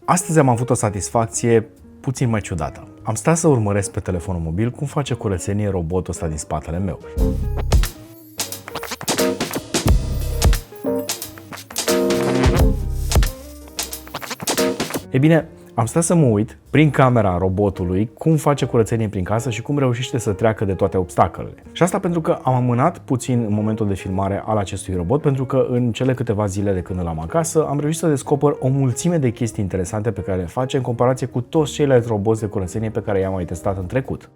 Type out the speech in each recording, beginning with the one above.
Astăzi am avut o satisfacție puțin mai ciudată. Am stat să urmăresc pe telefonul mobil cum face curățenie robotul ăsta din spatele meu. E bine, am stat să mă uit prin camera robotului cum face curățenie prin casă și cum reușește să treacă de toate obstacolele. Și asta pentru că am amânat puțin în momentul de filmare al acestui robot, pentru că în cele câteva zile de când îl am acasă am reușit să descoper o mulțime de chestii interesante pe care le face în comparație cu toți ceilalți roboți de curățenie pe care i-am mai testat în trecut.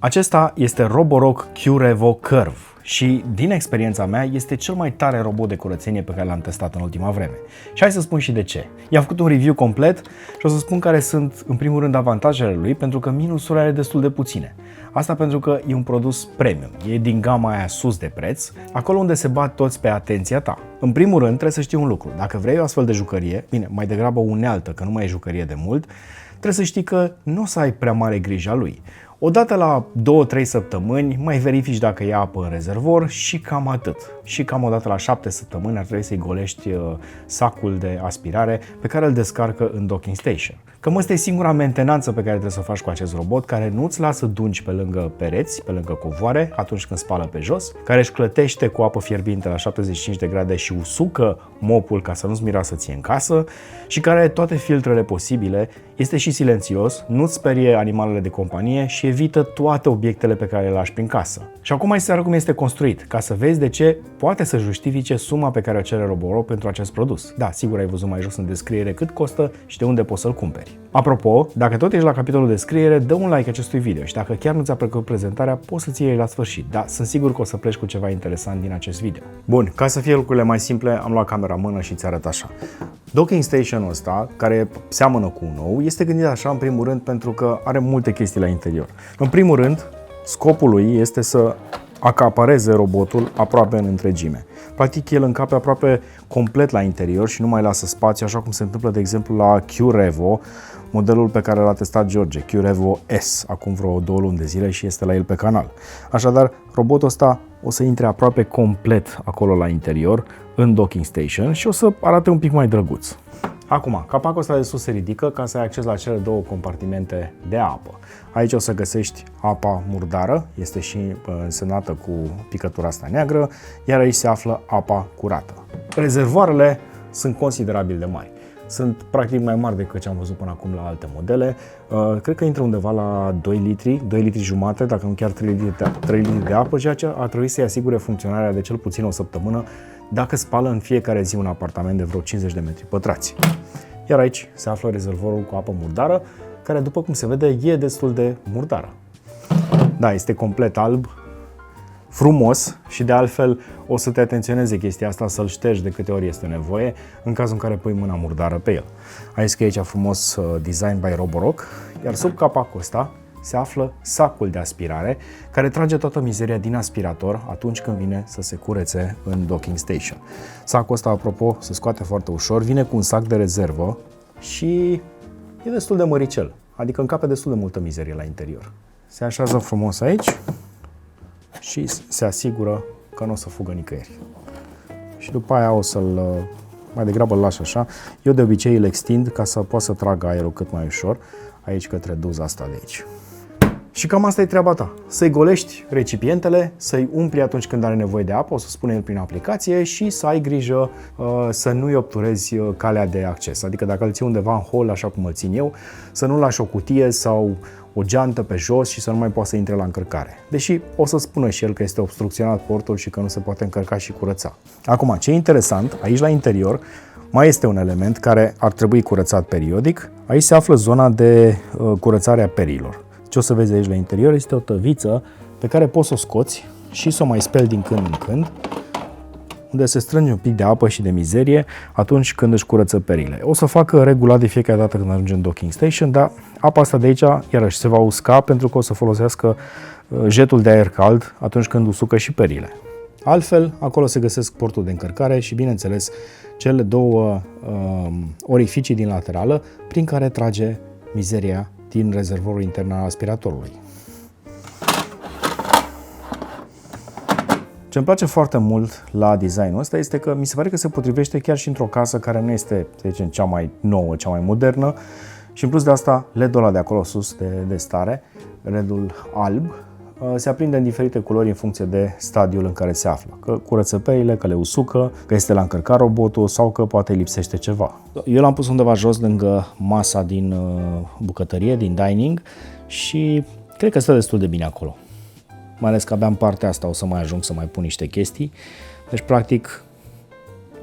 Acesta este Roborock Q-Revo Curve și, din experiența mea, este cel mai tare robot de curățenie pe care l-am testat în ultima vreme. Și hai să spun și de ce. I-am făcut un review complet și o să spun care sunt, în primul rând, avantajele lui, pentru că minusurile are destul de puține. Asta pentru că e un produs premium, e din gama aia sus de preț, acolo unde se bat toți pe atenția ta. În primul rând, trebuie să știi un lucru. Dacă vrei o astfel de jucărie, bine, mai degrabă unealtă, că nu mai e jucărie de mult, trebuie să știi că nu o să ai prea mare grijă a lui. Odată la 2-3 săptămâni mai verifici dacă e apă în rezervor și cam atât. Și cam odată la 7 săptămâni ar trebui să-i golești sacul de aspirare pe care îl descarcă în docking station. Cam asta e singura mentenanță pe care trebuie să o faci cu acest robot, care nu-ți lasă dungi pe lângă pereți, pe lângă covoare atunci când spală pe jos, care își clătește cu apă fierbinte la 75 de grade și usucă mopul ca să nu-ți miroasă ție în casă și care are toate filtrele posibile, este și silențios, nu-ți sperie animalele de companie și evită toate obiectele pe care le lași prin casă. Și acum hai să arăt cum este construit, ca să vezi de ce poate să justifice suma pe care o cere Roborock pentru acest produs. Da, sigur ai văzut mai jos în descriere cât costă și de unde poți să-l cumperi. Apropo, dacă tot ești la capitolul descriere, dă un like acestui video și dacă chiar nu ți-a plăcut prezentarea, poți să-ți iei la sfârșit. Da, sunt sigur că o să pleci cu ceva interesant din acest video. Bun, ca să fie lucrurile mai simple, am luat camera în mână și ți arăt așa. Docking station-ul ăsta, care seamănă cu un nou, este gândit așa în primul rând pentru că are multe chestii la interior. În primul rând, scopul lui este să acapareze robotul aproape în întregime. Practic, el încape aproape complet la interior și nu mai lasă spațiu, așa cum se întâmplă, de exemplu, la Q-Revo, modelul pe care l-a testat George, Q-Revo S, acum vreo 2 luni de zile și este la el pe canal. Așadar, robotul ăsta o să intre aproape complet acolo la interior, în docking station, și o să arate un pic mai drăguț. Acum, capacul ăsta de sus se ridică ca să ai acces la cele două compartimente de apă. Aici o să găsești apa murdară, este și însemnată cu picătura asta neagră, iar aici se află apa curată. Rezervoarele sunt considerabil de mari. Sunt practic mai mari decât ce am văzut până acum la alte modele. Cred că intră undeva la 2 litri jumate, dacă nu chiar 3 litri de apă, ceea ce ar trebui să-i asigure funcționarea de cel puțin o săptămână dacă spală în fiecare zi un apartament de vreo 50 de metri pătrați. Iar aici se află rezervorul cu apă murdară, care, după cum se vede, e destul de murdară. Da, este complet alb, frumos și de altfel o să te atenționeze chestia asta, să-l ștergi de câte ori este nevoie în cazul în care pui mâna murdară pe el. Aici scrie aici frumos Design by Roborock, iar sub capacul ăsta se află sacul de aspirare care trage toată mizeria din aspirator atunci când vine să se curețe în docking station. Sacul ăsta, apropo, se scoate foarte ușor, vine cu un sac de rezervă și e destul de măricel, adică încape destul de multă mizerie la interior. Se așează frumos aici și se asigură că nu o să fugă nicăieri. Și după aia o să-l, mai degrabă îl lași așa. Eu de obicei îl extind ca să poată să tragă aerul cât mai ușor aici către duza asta de aici. Și cam asta e treaba ta. Să-i golești recipientele, să-i umpli atunci când are nevoie de apă, o să spune el prin aplicație, și să ai grijă să nu-i obturezi calea de acces. Adică dacă îl ții undeva în hol, așa cum îl țin eu, să nu lași o cutie sau o geantă pe jos și să nu mai poată să intre la încărcare. Deși o să spună și el că este obstrucționat portul și că nu se poate încărca și curăța. Acum, ce e interesant, aici la interior mai este un element care ar trebui curățat periodic. Aici se află zona de curățare a perilor. Ce o să vezi aici la interior este o tăviță pe care poți să o scoți și să o mai speli din când în când, unde se strânge un pic de apă și de mizerie atunci când își curăță perile. O să facă regulat de fiecare dată când ajunge în docking station, dar apa asta de aici iarăși se va usca pentru că o să folosească jetul de aer cald atunci când usucă și perile. Altfel, acolo se găsesc portul de încărcare și, bineînțeles, cele două orificii din laterală prin care trage mizeria din rezervorul intern al aspiratorului. Ce îmi place foarte mult la designul ăsta este că mi se pare că se potrivește chiar și într-o casă care nu este, să zicem, cea mai nouă, cea mai modernă și în plus de asta LED-ul ăla de acolo sus de stare, LED-ul alb, se aprinde în diferite culori în funcție de stadiul în care se află. Că curăță perile, că le usucă, că este la încărcat robotul sau că poate lipsește ceva. Eu l-am pus undeva jos lângă masa din bucătărie, din dining și cred că stă destul de bine acolo. Mai ales că abia în partea asta o să mai ajung să mai pun niște chestii. Deci, practic,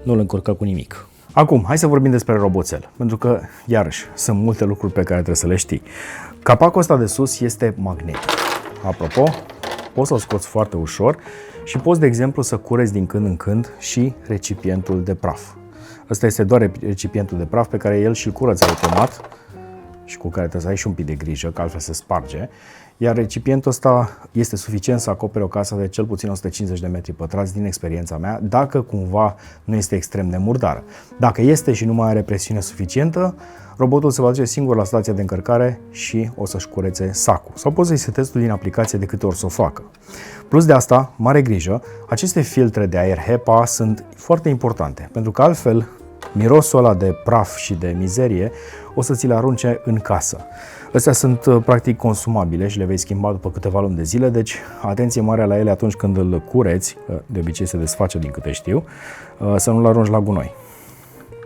nu-l încurcă cu nimic. Acum, hai să vorbim despre roboțel, pentru că, iarăși, sunt multe lucruri pe care trebuie să le știi. Capacul ăsta de sus este magnetic. Apropo, poți să-l scoți foarte ușor și poți, de exemplu, să cureți din când în când și recipientul de praf. Ăsta este doar recipientul de praf pe care el și-l curăță automat și cu care trebuie să ai și un pic de grijă, că altfel se sparge. Iar recipientul ăsta este suficient să acopere o casă de cel puțin 150 de metri pătrați din experiența mea, dacă cumva nu este extrem de murdară. Dacă este și nu mai are presiune suficientă, robotul se va duce singur la stația de încărcare și o să-și curețe sacul. Sau poți să-i setezi tu din aplicație de câte ori să o facă. Plus de asta, mare grijă, aceste filtre de aer HEPA sunt foarte importante, pentru că altfel mirosul ăla de praf și de mizerie o să ți le arunce în casă. Astea sunt practic consumabile și le vei schimba după câteva luni de zile, deci atenție mare la ele atunci când îl cureți, de obicei se desface din câte știu, să nu-l arunci la gunoi.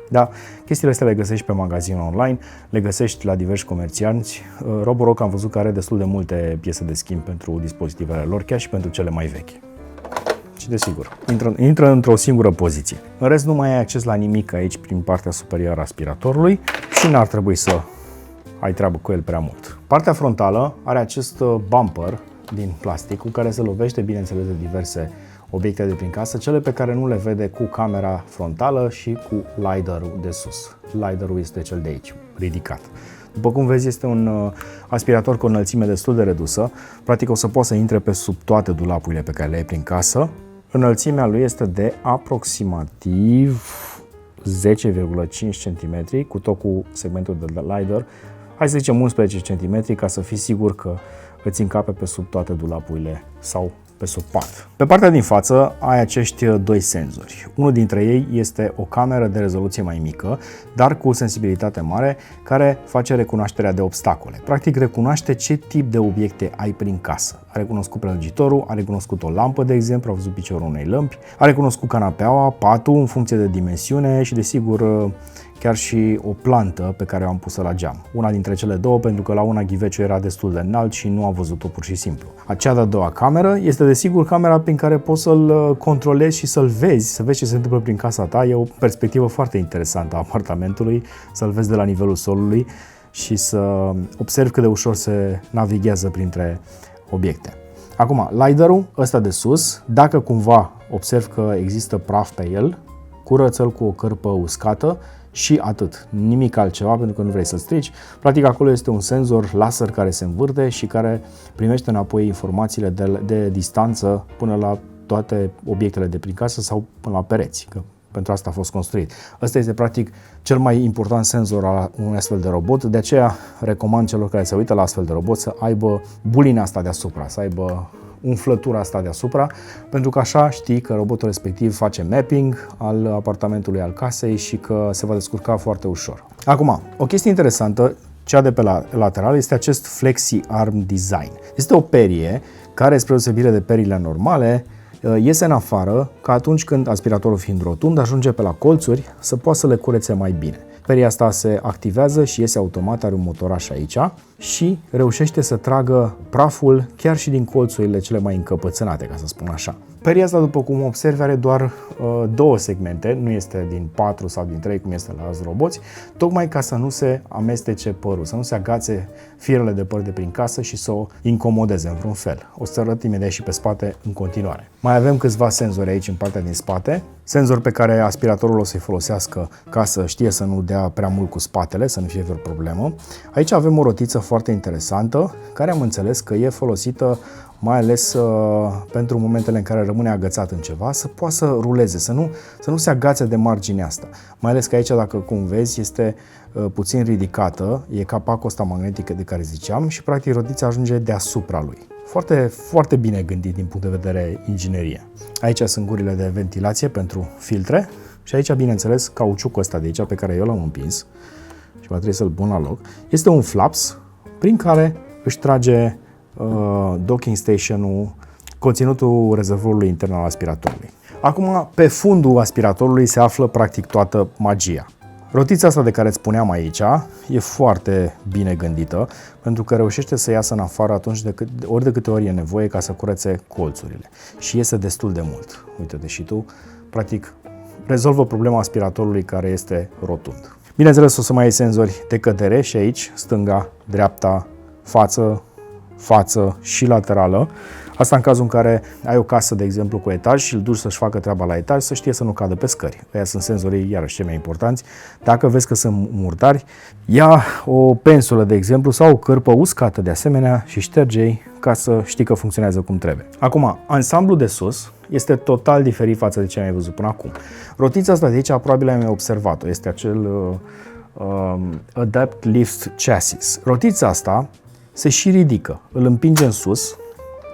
Da, chestiile astea le găsești pe magazinul online, le găsești la diversi comercianți. Roborock am văzut că are destul de multe piese de schimb pentru dispozitivele lor, chiar și pentru cele mai vechi. Și desigur, intră într-o singură poziție. În rest nu mai ai acces la nimic aici prin partea superioară a aspiratorului și n-ar trebui să ai treabă cu el prea mult. Partea frontală are acest bumper din plastic cu care se lovește, bineînțeles, de diverse obiecte de prin casă, cele pe care nu le vede cu camera frontală și cu LiDAR-ul de sus. LiDAR-ul este cel de aici, ridicat. După cum vezi, este un aspirator cu o înălțime destul de redusă. Practic o să poți să intre pe sub toate dulapurile pe care le ai prin casă. Înălțimea lui este de aproximativ 10,5 cm, cu tot cu segmentul de LiDAR. Hai să zicem 11 cm ca să fii sigur că îți încape pe sub toate dulapurile sau pe sub pat. Pe partea din față ai acești doi senzori. Unul dintre ei este o cameră de rezoluție mai mică, dar cu sensibilitate mare, care face recunoașterea de obstacole. Practic recunoaște ce tip de obiecte ai prin casă. A recunoscut prelăgitorul, a recunoscut o lampă, de exemplu, a văzut piciorul unei lămpi, a recunoscut canapeaua, patul în funcție de dimensiune și, desigur, chiar și o plantă pe care o am pusă la geam. Una dintre cele două, pentru că la una ghiveciul era destul de înalt și nu a văzut-o pur și simplu. Acea de-a doua cameră este desigur camera prin care poți să-l controlezi și să-l vezi, să vezi ce se întâmplă prin casa ta. E o perspectivă foarte interesantă a apartamentului, să-l vezi de la nivelul solului și să observi cât de ușor se navighează printre obiecte. Acum, LiDAR-ul ăsta de sus, dacă cumva observi că există praf pe el, curăță-l cu o cărpă uscată și atât, nimic altceva, pentru că nu vrei să-l strici. Practic acolo este un senzor laser care se învârte și care primește înapoi informațiile de distanță până la toate obiectele de prin casă sau până la pereți, că pentru asta a fost construit. Ăsta este practic cel mai important senzor al unui astfel de robot, de aceea recomand celor care se uită la astfel de robot să aibă bulina asta deasupra, să aibă umflătura asta deasupra, pentru că așa știi că robotul respectiv face mapping al apartamentului, al casei și că se va descurca foarte ușor. Acum, o chestie interesantă, cea de pe lateral, este acest Flexi Arm Design. Este o perie care, spre deosebire de periile normale, iese în afară ca atunci când aspiratorul, fiind rotund, ajunge pe la colțuri să poată să le curețe mai bine. Peria asta se activează și iese automat, are un motoraș aici și reușește să tragă praful chiar și din colțurile cele mai încăpățânate, ca să spun așa. Peria asta, după cum observi, are doar două segmente, nu este din 4 sau din 3 cum este la alți roboți, tocmai ca să nu se amestece părul, să nu se agațe firele de păr de prin casă și să o incomodeze în vreun fel. O să arăt imediat și pe spate în continuare. Mai avem câțiva senzori aici în partea din spate, senzori pe care aspiratorul o să-i folosească ca să știe să nu dea prea mult cu spatele, să nu fie vreo problemă. Aici avem o rotiță foarte interesantă, care am înțeles că e folosită mai ales pentru momentele în care rămâne agățat în ceva, să poată să ruleze, să nu se agațe de marginea asta. Mai ales că aici, dacă cum vezi, este puțin ridicată, e capacul ăsta magnetic de care ziceam și practic rotița ajunge deasupra lui. Foarte, foarte bine gândit din punct de vedere inginerie. Aici sunt gurile de ventilație pentru filtre și aici, bineînțeles, cauciucul ăsta de aici pe care eu l-am împins și va trebui să-l pun la loc, este un flaps prin care își trage docking station-ul, conținutul rezervorului intern al aspiratorului. Acum, pe fundul aspiratorului se află practic toată magia. Rotița asta de care îți spuneam aici e foarte bine gândită pentru că reușește să iasă în afară ori de câte ori e nevoie ca să curețe colțurile. Și iese destul de mult. Uite-te și tu, practic rezolvă problema aspiratorului care este rotund. Bineînțeles, o să mai ai senzori de cădere și aici, stânga, dreapta, față și laterală. Asta în cazul în care ai o casă, de exemplu, cu etaj și îl duci să-și facă treaba la etaj, să știe să nu cadă pe scări. Aia sunt senzorii, iarăși, cei mai importanți. Dacă vezi că sunt murdari, ia o pensulă, de exemplu, sau o cărpă uscată de asemenea și șterge-i ca să știi că funcționează cum trebuie. Acum, ansamblul de sus este total diferit față de ce ai văzut până acum. Rotița asta de aici, probabil ai mai observat-o, este acel Adapt Lift Chassis. Rotița asta se și ridică, îl împinge în sus.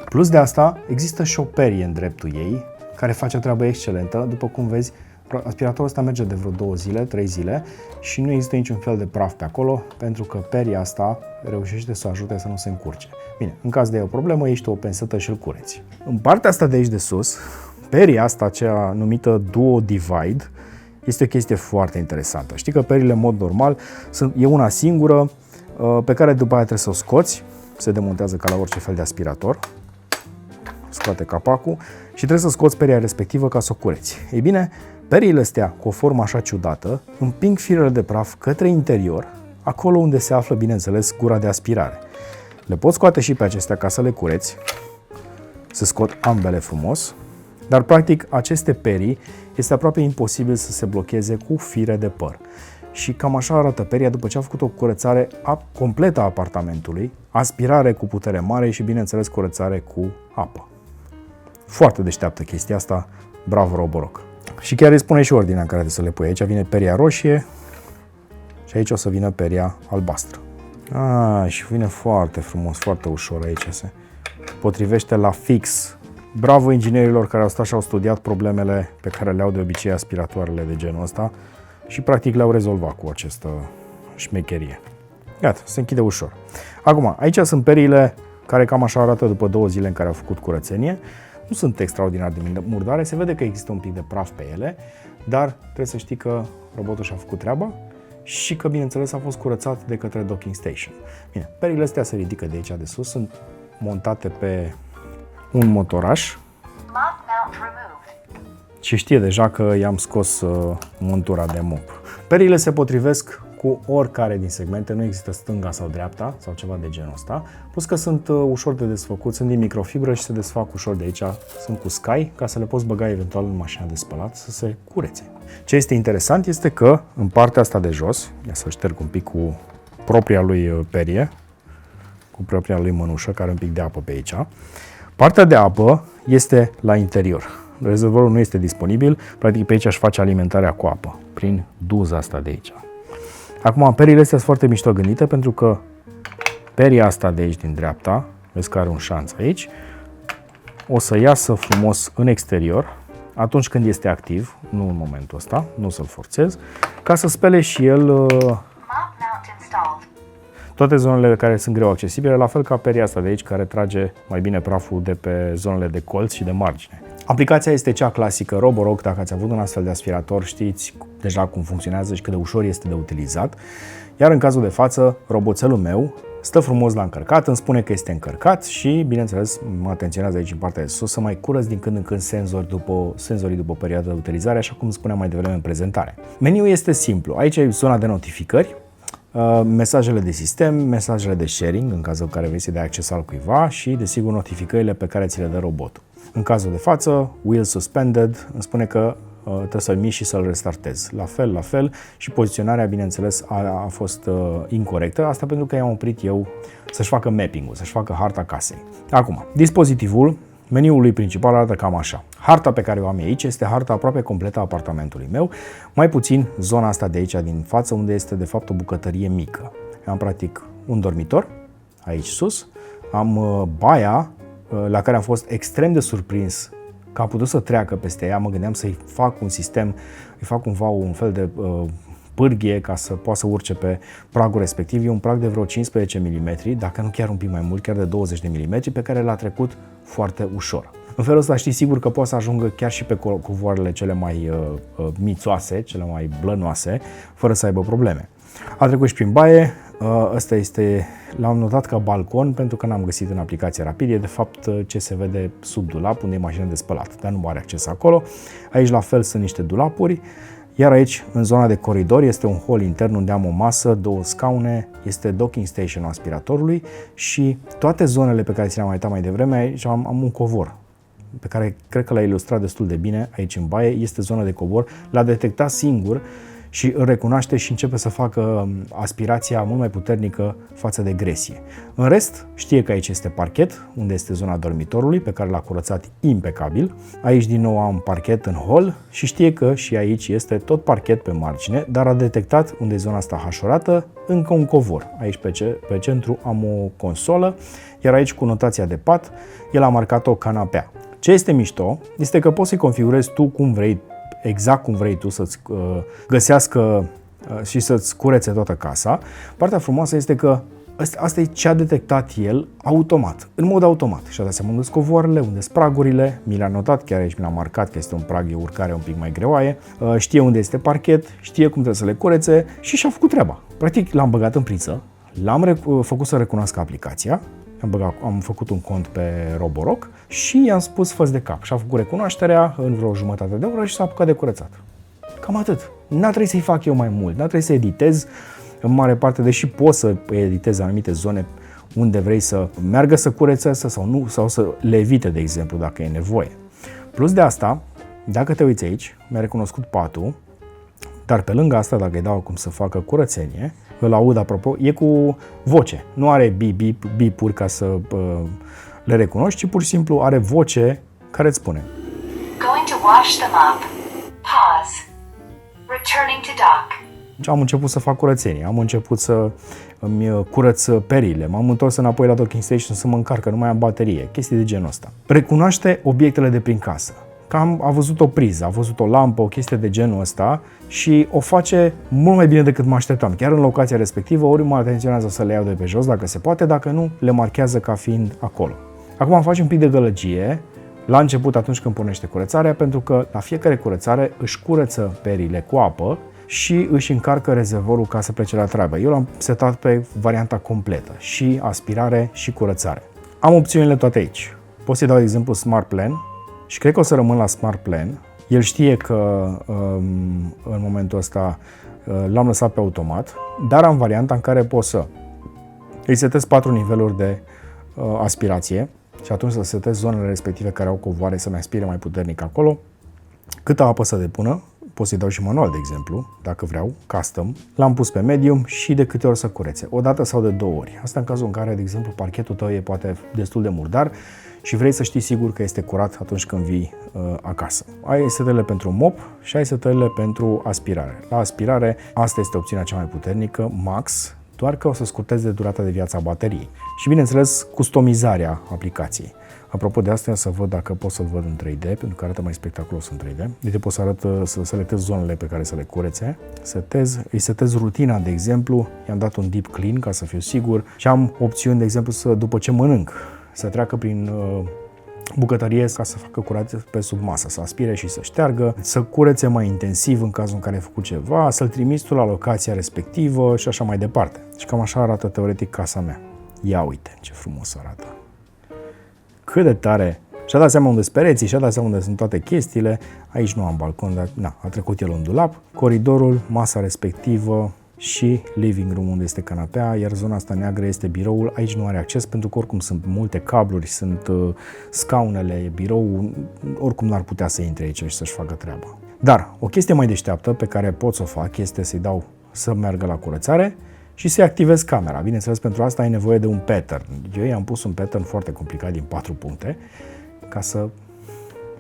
Plus de asta, există și o perie în dreptul ei, care face o treabă excelentă. După cum vezi, aspiratorul ăsta merge de vreo 2 zile, 3 zile și nu există niciun fel de praf pe acolo, pentru că peria asta reușește să ajute să nu se încurce. Bine, în caz de o problemă, ești o pensetă și îl cureți. În partea asta de aici de sus, peria asta, aceea numită Duo Divide, este o chestie foarte interesantă. Știi că perile, în mod normal, e una singură, pe care după aia trebuie să o scoți, se demontează ca la orice fel de aspirator, scoate capacul și trebuie să scoți peria respectivă ca să o cureți. Ei bine, periile astea cu o formă așa ciudată împing firele de praf către interior, acolo unde se află, bineînțeles, gura de aspirare. Le poți scoate și pe acestea ca să le cureți, să scot ambele frumos, dar practic aceste perii este aproape imposibil să se blocheze cu fire de păr. Și cam așa arată peria după ce a făcut o curățare completă a apartamentului, aspirare cu putere mare și, bineînțeles, curățare cu apă. Foarte deșteaptă chestia asta, bravo Roborock. Și chiar îi spune și ordinea în care trebuie să le pui. Aici vine peria roșie și aici o să vină peria albastră. Și vine foarte frumos, foarte ușor aici, se potrivește la fix. Bravo inginerilor care au stat și au studiat problemele pe care le au de obicei aspiratoarele de genul ăsta și practic le-au rezolvat cu această șmecherie. Iată, se închide ușor. Acum, aici sunt periile care cam așa arată după 2 zile în care au făcut curățenie. Nu sunt extraordinar de murdare, se vede că există un pic de praf pe ele, dar trebuie să știi că robotul și-a făcut treaba și că, bineînțeles, a fost curățat de către docking station. Bine, perile astea se ridică de aici de sus, sunt montate pe un motoraș și știe deja că i-am scos montura de mop. Perile se potrivesc cu oricare din segmente, nu există stânga sau dreapta sau ceva de genul ăsta, plus că sunt ușor de desfăcut, sunt din microfibră și se desfac ușor de aici, sunt cu sky, ca să le poți băga eventual în mașina de spălat să se curețe. Ce este interesant este că în partea asta de jos, ia să șterg un pic cu propria lui perie, cu propria lui mănușă, care are un pic de apă pe aici, partea de apă este la interior. Rezervorul nu este disponibil, practic pe aici își face alimentarea cu apă, prin duza asta de aici. Acum, perile astea sunt foarte mișto gândite pentru că peria asta de aici din dreapta, vezi că are un șanț aici, o să iasă frumos în exterior atunci când este activ, nu în momentul ăsta, nu să-l forțez, ca să spele și el toate zonele care sunt greu accesibile, la fel ca peria asta de aici care trage mai bine praful de pe zonele de colț și de margine. Aplicația este cea clasică Roborock, dacă ați avut un astfel de aspirator știți deja cum funcționează și cât de ușor este de utilizat. Iar în cazul de față, roboțelul meu stă frumos la încărcat, îmi spune că este încărcat și, bineînțeles, mă atenționează aici în partea de sus să mai curăț din când în când senzorii după perioada de utilizare, așa cum spuneam mai devreme în prezentare. Meniul este simplu, aici e zona de notificări, mesajele de sistem, mesajele de sharing, în cazul în care vrei să dai acces al cuiva și, desigur, notificările pe care ți le dă robotul. În cazul de față, wheel suspended, îmi spune că trebuie să-l miști și să-l restartezi. La fel și poziționarea, bineînțeles, a fost incorrectă. Asta pentru că i-am oprit eu să-și facă mapping-ul, să-și facă harta casei. Acum, dispozitivul, meniul lui principal arată cam așa. Harta pe care o am aici este harta aproape completă a apartamentului meu, mai puțin zona asta de aici din față, unde este de fapt o bucătărie mică. Am practic un dormitor, aici sus, am baia, la care am fost extrem de surprins că a putut să treacă peste ea. Mă gândeam să-i fac un sistem, îi fac un fel de pârghie ca să poată să urce pe pragul respectiv. E un prag de vreo 15 mm, dacă nu chiar un pic mai mult, chiar de 20 de mm, pe care l-a trecut foarte ușor. În felul ăsta știi sigur că poate să ajungă chiar și pe covoarele cele mai mițoase, cele mai blănoase, fără să aibă probleme. A trecut și prin baie. Ăsta este, l-am notat ca balcon pentru că n-am găsit în aplicație rapid, e de fapt ce se vede sub dulap, unde e mașina de spălat, dar nu are acces acolo. Aici la fel sunt niște dulapuri, iar aici, în zona de coridor, este un hol intern unde am o masă, două scaune, este docking station aspiratorului și toate zonele pe care ți le-am uitat mai devreme, aici am un covor pe care cred că l-a ilustrat destul de bine aici în baie, este zona de covor, l-a detectat singur și îl recunoaște și începe să facă aspirația mult mai puternică față de gresie. În rest, știe că aici este parchet, unde este zona dormitorului, pe care l-a curățat impecabil. Aici din nou am parchet în hol și știe că și aici este tot parchet pe margine, dar a detectat unde e zona asta hașorată, încă un covor. Aici pe centru am o consolă, iar aici cu notația de pat, el a marcat o canapea. Ce este mișto este că poți să-i configurezi tu cum vrei, exact cum vrei tu să-ți găsească și să-ți curețe toată casa. Partea frumoasă este că asta e ce a detectat el automat, în mod automat. Și-a dat seama unde sunt covoarele, unde sunt pragurile, mi l-a notat, chiar aici mi l-a marcat că este un prag, e urcare un pic mai greoaie, știe unde este parchet, știe cum trebuie să le curețe și și-a făcut treaba. Practic l-am băgat în priză, l-am făcut să recunoască aplicația, am făcut un cont pe Roborock și i-am spus fă-ți de cap. Și-a făcut recunoașterea în vreo jumătate de oră și s-a apucat de curățat. Cam atât. N-a trebuit să-i fac eu mai mult, n-a trebuit să editez în mare parte, deși poți să editezi anumite zone unde vrei să meargă să curețe sau nu, sau să le evite, de exemplu, dacă e nevoie. Plus de asta, dacă te uiți aici, mi-a recunoscut patul, dar pe lângă asta, dacă îi dau cum să facă curățenie, îl aud, apropo, e cu voce. Nu are bip-uri ca să le recunoști, ci pur și simplu are voce care îți spune: Going to wash them up. Pause. Returning to dock. Am început să fac curățenie, am început să îmi curăț perile, m-am întors înapoi la docking station să mă încarc, că nu mai am baterie, chestii de genul ăsta. Recunoaște obiectele de prin casă. Cam a văzut o priză, a văzut o lampă, o chestie de genul ăsta și o face mult mai bine decât mă așteptam. Chiar în locația respectivă, ori mă atenționează să le iau de pe jos dacă se poate, dacă nu, le marchează ca fiind acolo. Acum face un pic de gălăgie la început atunci când pornește curățarea, pentru că la fiecare curățare își curăță perile cu apă și își încarcă rezervorul ca să plece la treabă. Eu l-am setat pe varianta completă, și aspirare și curățare. Am opțiunile toate aici. Pot să-i dau de exemplu Smart Plan și cred că o să rămân la Smart Plan. El știe că în momentul ăsta l-am lăsat pe automat, dar am varianta în care pot să îi setez 4 niveluri de aspirație și atunci să setez zonele respective care au covoare să-mi aspire mai puternic acolo. Câtă apă să depună, pot să-i dau și manual, de exemplu, dacă vreau, custom. L-am pus pe medium și de câte ori să curețe, o dată sau de 2 ori. Asta în cazul în care, de exemplu, parchetul tău e poate destul de murdar și vrei să știi sigur că este curat atunci când vii acasă. Ai setările pentru mop și ai setările pentru aspirare. La aspirare, asta este opțiunea cea mai puternică, max, doar că o să scurteze durata de viață a bateriei. Și bineînțeles, customizarea aplicației. Apropo de asta, să văd dacă pot să-l văd în 3D, pentru că arată mai spectaculos în 3D. Deci pot să arăt, să selectez zonele pe care să le curețe. Îi setez rutina, de exemplu, i-am dat un deep clean ca să fiu sigur și am opțiuni, de exemplu, să după ce mănânc, să treacă prin bucătărie ca să facă curat pe sub masă, să aspire și să șteargă, să curețe mai intensiv în cazul în care ai făcut ceva, să-l trimiți tu la locația respectivă și așa mai departe. Și cam așa arată teoretic casa mea. Ia uite ce frumos arată! Cât de tare! Și-a dat seama unde sunt pereții, și-a dat seama unde sunt toate chestiile. Aici nu am balcon, dar a trecut el în dulap. Coridorul, masa respectivă și living room unde este canapea, iar zona asta neagră este biroul. Aici nu are acces pentru că oricum sunt multe cabluri, sunt scaunele, birou, oricum n-ar putea să intre aici și să-și facă treaba. Dar o chestie mai deșteaptă pe care pot să o fac este să-i dau să meargă la curățare și să-i activez camera. Bineînțeles, pentru asta ai nevoie de un pattern. Eu i-am pus un pattern foarte complicat din 4 puncte ca să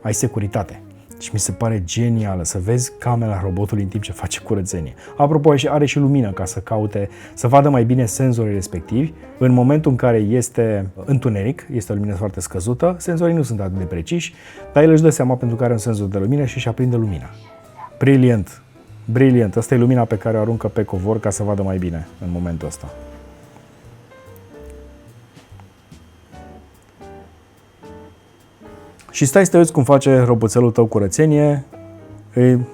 ai securitate. Și mi se pare genială să vezi camera robotului în timp ce face curățenie. Apropo, are și lumină ca să caute, să vadă mai bine senzorii respectivi. În momentul în care este întuneric, este o lumină foarte scăzută, senzorii nu sunt atât de preciși, dar el își dă seama pentru că are un senzor de lumină și își aprinde lumina. Brilliant! Brilliant! Asta e lumina pe care o aruncă pe covor ca să vadă mai bine în momentul ăsta. Și stai să te uiți cum face roboțelul tău curățenie,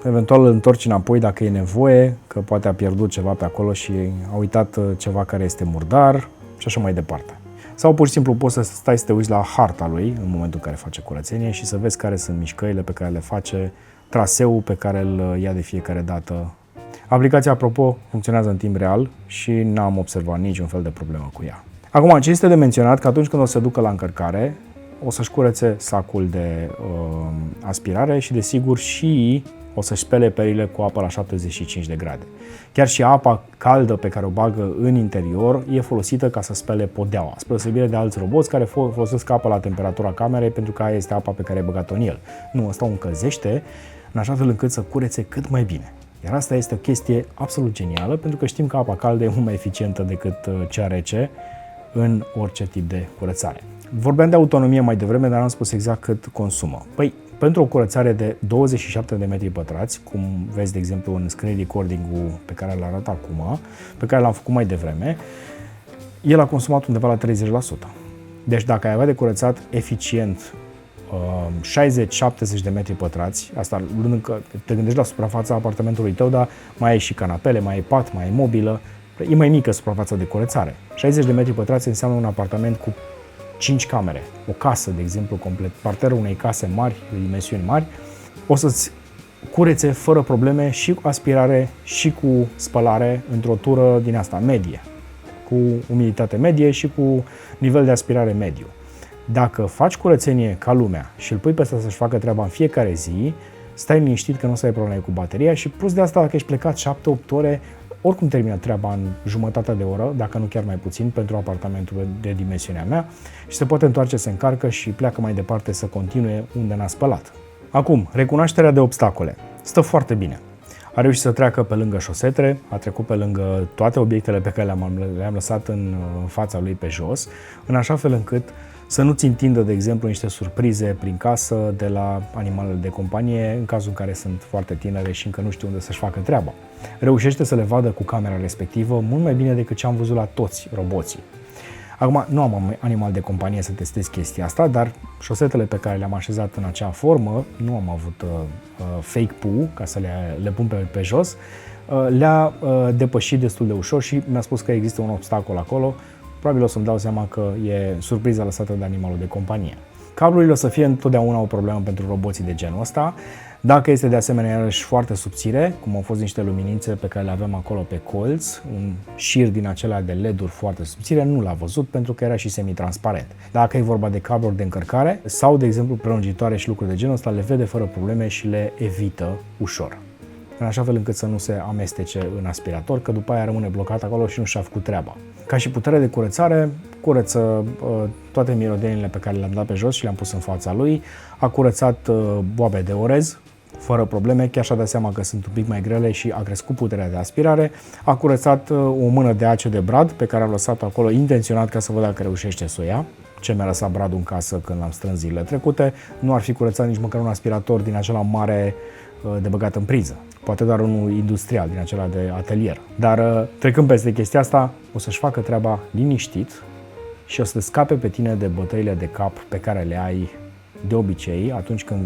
eventual îl întorci înapoi dacă e nevoie, că poate a pierdut ceva pe acolo și a uitat ceva care este murdar și așa mai departe. Sau pur și simplu poți să stai să te uiți la harta lui în momentul în care face curățenie și să vezi care sunt mișcările pe care le face, traseul pe care îl ia de fiecare dată. Aplicația, apropo, funcționează în timp real și n-am observat niciun fel de problemă cu ea. Acum, ce este de menționat că atunci când o să ducă la încărcare, o să-și curățe sacul de aspirare și, desigur, și o să-și spele perile cu apă la 75 de grade. Chiar și apa caldă pe care o bagă în interior e folosită ca să spele podeaua, spre deosebire de alți roboți care folosesc apă la temperatura camerei pentru că aia este apa pe care ai băgat-o în el. Nu, ăsta o încălzește în așa fel încât să curețe cât mai bine. Iar asta este o chestie absolut genială pentru că știm că apa caldă e mult mai eficientă decât cea rece în orice tip de curățare. Vorbeam de autonomie mai devreme, dar n-am spus exact cât consumă. Păi, pentru o curățare de 27 de metri pătrați, cum vezi, de exemplu, în screen recording-ul pe care îl arăt acum, pe care l-am făcut mai devreme, el a consumat undeva la 30%. Deci dacă ai avea de curățat eficient 60-70 de metri pătrați, asta luând că te gândești la suprafața apartamentului tău, dar mai ai și canapele, mai ai pat, mai ai mobilă, e mai mică suprafața de curățare. 60 de metri pătrați înseamnă un apartament cu 5 camere, o casă, de exemplu, complet, parterul unei case mari, de dimensiuni mari, o să-ți curețe fără probleme și cu aspirare și cu spălare într-o tură din asta medie, cu umiditate medie și cu nivel de aspirare mediu. Dacă faci curățenie ca lumea și îl pui pe ăsta să-și facă treaba în fiecare zi, stai liniștit că nu o să ai probleme cu bateria și plus de asta, dacă ești plecat 7-8 ore, oricum termină treaba în jumătate de oră, dacă nu chiar mai puțin, pentru apartamentul de dimensiunea mea și se poate întoarce, se încarcă și pleacă mai departe să continue unde n-a spălat. Acum, recunoașterea de obstacole. Stă foarte bine. A reușit să treacă pe lângă șosete, a trecut pe lângă toate obiectele pe care le-am lăsat în fața lui pe jos, în așa fel încât să nu-ți întindă, de exemplu, niște surprize prin casă de la animalele de companie, în cazul în care sunt foarte tinere și încă nu știu unde să-și facă treaba. Reușește să le vadă cu camera respectivă mult mai bine decât ce am văzut la toți roboții. Acum, nu am animal de companie să testez chestia asta, dar șosetele pe care le-am așezat în acea formă, nu am avut fake poo, ca să le pun pe jos, le-a depășit destul de ușor și mi-a spus că există un obstacol acolo. Probabil o să-mi dau seama că e surpriza lăsată de animalul de companie. Cablurile o să fie întotdeauna o problemă pentru roboții de genul ăsta. Dacă este de asemenea iarăși foarte subțire, cum au fost niște luminițe pe care le avem acolo pe colț, un șir din acelea de LED-uri foarte subțire, nu l-a văzut pentru că era și semi-transparent. Dacă e vorba de cabluri de încărcare sau, de exemplu, prelungitoare și lucruri de genul ăsta, le vede fără probleme și le evită ușor. În așa fel încât să nu se amestece în aspirator, că după aia rămâne blocat acolo și nu și-a făcut treaba. Ca și putere de curățare, curăță toate mirodenile pe care le-am dat pe jos și le-am pus în fața lui, a curățat boabe de orez, fără probleme, chiar și-a dat seama că sunt un pic mai grele și a crescut puterea de aspirare, a curățat o mână de ace de brad pe care a lăsat acolo intenționat ca să văd dacă reușește să o ia, ce mi-a lăsat bradul în casă când l-am strâns zilele trecute, nu ar fi curățat nici măcar un aspirator din acela mare de băgat în priză. Poate doar unul industrial, din acela de atelier. Dar trecând peste chestia asta, o să-și facă treaba liniștit și o să scape pe tine de bătăile de cap pe care le ai de obicei atunci când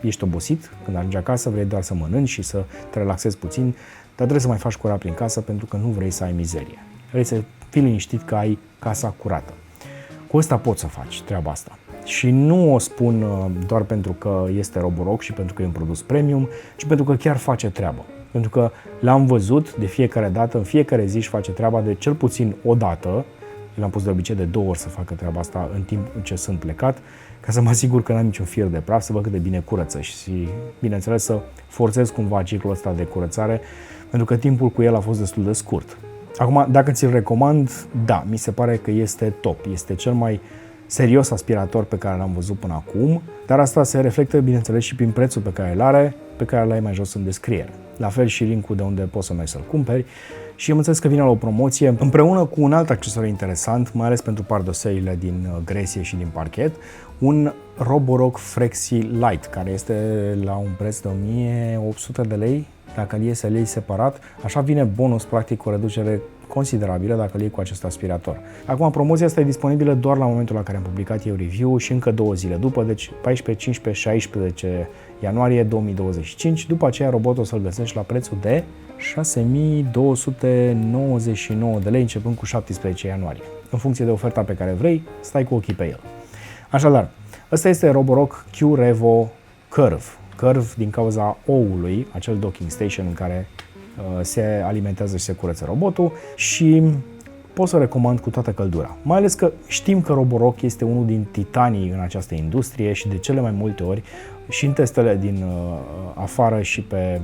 ești obosit, când ajungi acasă, vrei doar să mănânci și să te relaxezi puțin, dar trebuie să mai faci curat prin casă pentru că nu vrei să ai mizerie. Vrei să fii liniștit că ai casa curată. Cu asta poți să faci treaba asta. Și nu o spun doar pentru că este Roborock și pentru că e un produs premium, ci pentru că chiar face treabă. Pentru că l-am văzut de fiecare dată, în fiecare zi își face treaba de cel puțin o dată, l-am pus de obicei de 2 ori să facă treaba asta în timp ce sunt plecat, ca să mă asigur că n-am niciun fir de praf, să văd cât de bine curăță și, bineînțeles, să forțez cumva ciclul ăsta de curățare, pentru că timpul cu el a fost destul de scurt. Acum, dacă ți-l recomand, da, mi se pare că este top. Este cel mai serios aspirator pe care l-am văzut până acum, dar asta se reflectă, bineînțeles, și prin prețul pe care îl are, pe care l-ai mai jos în descriere. La fel și link-ul de unde poți să mergi să-l cumperi și am înțeles că vine la o promoție împreună cu un alt accesoriu interesant, mai ales pentru pardoseile din gresie și din parchet, un Roborock Flexi Lite, care este la un preț de 1800 de lei, dacă îl iei să-l iei separat. Așa vine bonus, practic, cu o reducere considerabilă dacă îl iei cu acest aspirator. Acum, promoția asta e disponibilă doar la momentul la care am publicat eu review și încă 2 zile după, deci 14, 15, 16 ianuarie 2025. După aceea, robotul o să-l găsești la prețul de 6299 de lei, începând cu 17 ianuarie. În funcție de oferta pe care vrei, stai cu ochii pe el. Așadar, ăsta este Roborock Q-Revo Curve. Curve din cauza oului, acel docking station în care se alimentează și se curăță robotul și pot să recomand cu toată căldura. Mai ales că știm că Roborock este unul din titanii în această industrie și de cele mai multe ori și în testele din afară și pe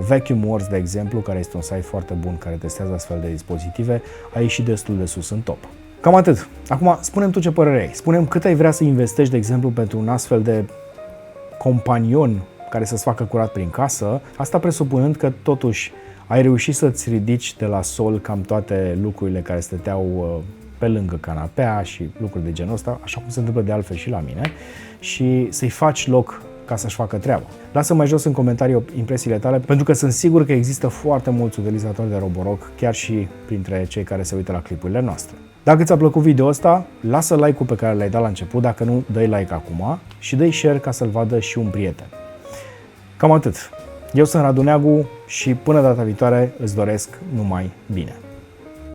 Vacuum Wars, de exemplu, care este un site foarte bun care testează astfel de dispozitive, a ieșit destul de sus în top. Cam atât. Acum, spune-mi tu ce părere ai. Spune-mi cât ai vrea să investești, de exemplu, pentru un astfel de companion care să-ți facă curat prin casă, asta presupunând că totuși ai reușit să-ți ridici de la sol cam toate lucrurile care stăteau pe lângă canapea și lucruri de genul ăsta, așa cum se întâmplă de altfel și la mine, și să-i faci loc ca să-și facă treaba. Lasă mai jos în comentarii impresiile tale, pentru că sunt sigur că există foarte mulți utilizatori de Roborock, chiar și printre cei care se uită la clipurile noastre. Dacă ți-a plăcut video ăsta, lasă like-ul pe care l-ai dat la început, dacă nu, dă-i like acum și dă-i share ca să-l vadă și un prieten. Cam atât. Eu sunt Radu Neagu și până data viitoare îți doresc numai bine.